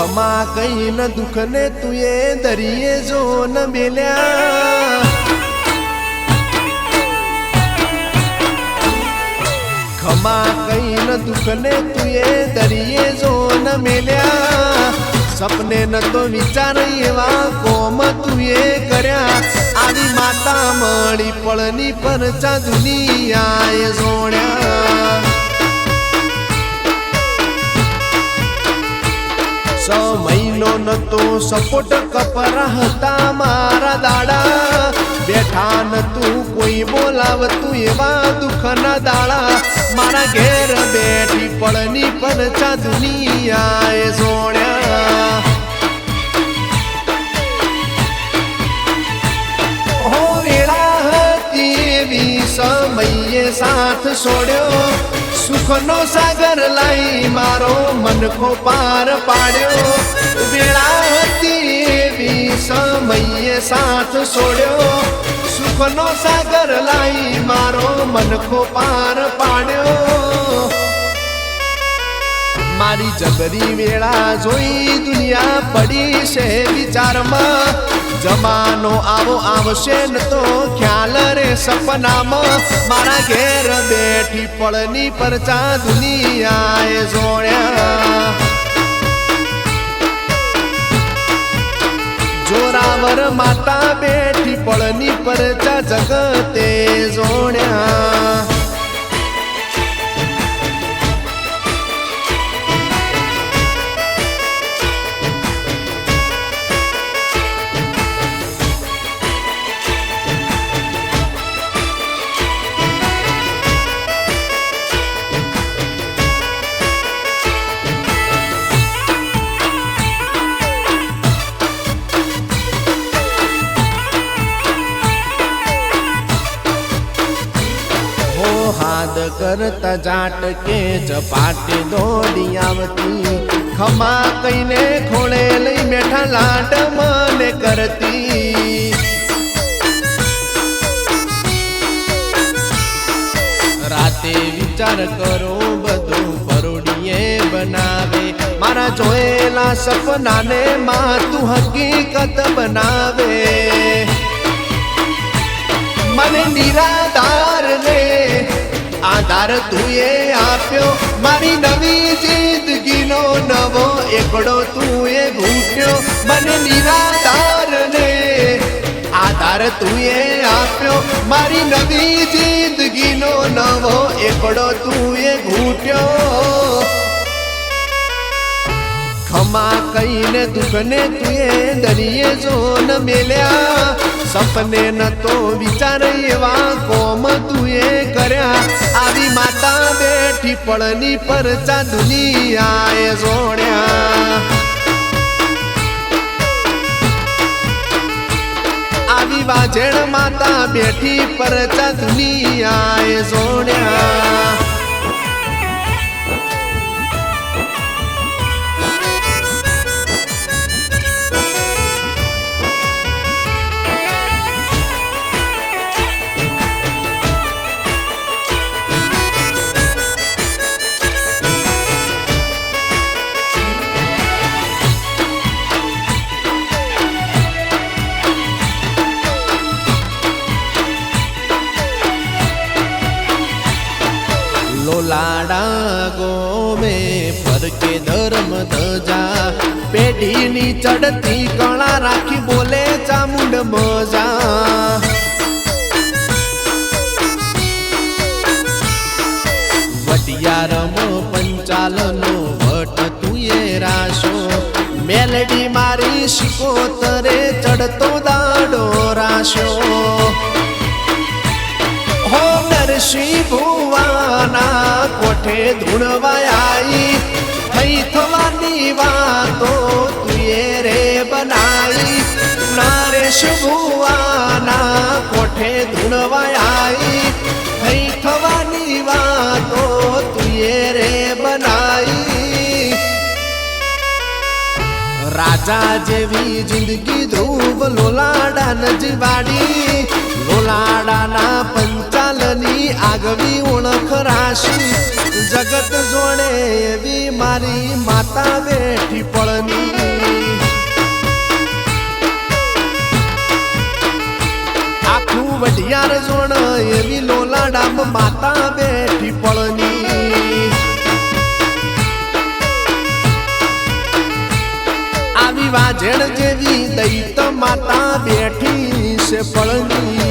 ખમા કઈ ન દુઃખ ને તું એ દરિયે જો ન મેલ્યા ખમા કઈ ન દુઃખ ને તું એ દરિયે જો ન મેલ્યા સપને ન તો વિચાર એવા કોમ તું એ કર્યા આવી માતા મળી પળની પરચા દુનિયાએ જોડ્યા મહિનો નતો સપોટ કપરા હતા મારા દાડા બેઠા ન તું કોઈ બોલાવતું એવા દુઃખના દાડા મારા ઘેર બેઠી પળની પરચા દુનિયાએ જોડ્યા હો વેળા હતી એવી સમયે સાથ છોડ્યો સુખનો સાગર લાઈ મારો મનખો પાર પાડ્યો વેળા હતી એવી સમયે સાથ છોડ્યો સુખનો સાગર લાઈ મારો મનખો પાર પાડ્યો મારી જબરી વેળા જોઈ દુનિયા પડી છે વિચારમાં જમાનો આવો આવશે ન તો ખ્યાલ રે સપનામાં મારા ઘેર બેઠી પળની પરચા દુનિયાએ જોડ્યા જોરાવર માતા બેઠી પળની પરચા જગતે જોડ્યા હાદ કરતા જાટકે ઝપાટે દોડી આવતી ખમા કઈને ખોળે લઈ બેઠા લાડ મને કરતી રાતે વિચાર કરો બધું પરોડીએ બનાવે મારા જોયેલા સપનાને માં તું હકીકત બનાવે મને નિરાધાર ને આધાર તું એ આપ્યો મારી નવી જિંદગીનો નવો એકડો તું એ ઘૂંટ્યો મને નિરાધાર ને આધાર તું એ આપ્યો મારી નવી જિંદગીનો નવો એકડો તું એ ઘૂંટ્યો ખમા કઈને દુઃખ ને તું એ દરિયે જો ન મેલ્યા સપને ન તો વિચાર એવા કોમ તું એ કર્યા આવી માતા બેઠી પળની પરચા દુનિયાએ જોડ્યા આવી વાજેણ માતા બેઠી પરચા દુનિયાએ જોડ્યા લાડા ગોમે ફરકે ધર્મ ધજા પેઢીની ચડતી કળા રાખી બોલે ચામુંડ મજા વટિયારમ પંચાલનો ભટ્ટ તું એ રાશો મેલડી મારી શિકોતરે ચડતો દાડો રાશો હો નરસિંહ ભુવાના કોઠે ધૂણવાઈ થઈ થવાની વાતો તુએ રે બનાઈ નરેશ ભુવાના કોઠે ધૂણવાઈ થઈ થવાની વાતો તુએ રે બનાઈ રાજા જેવી જિંદગી ધ્રુવ લોલાડા નજીવાડી લોલાડાના પંચાલની આગવી ઓળખ રાશી જગત જોડે એવી મારી માતા બેઠી પળની આખું વઢિયાર જોડ એવી લોલાડામાં માતા બેઠી પળની આવી વાજણ જેવી દૈત માતા બેઠી છે પળની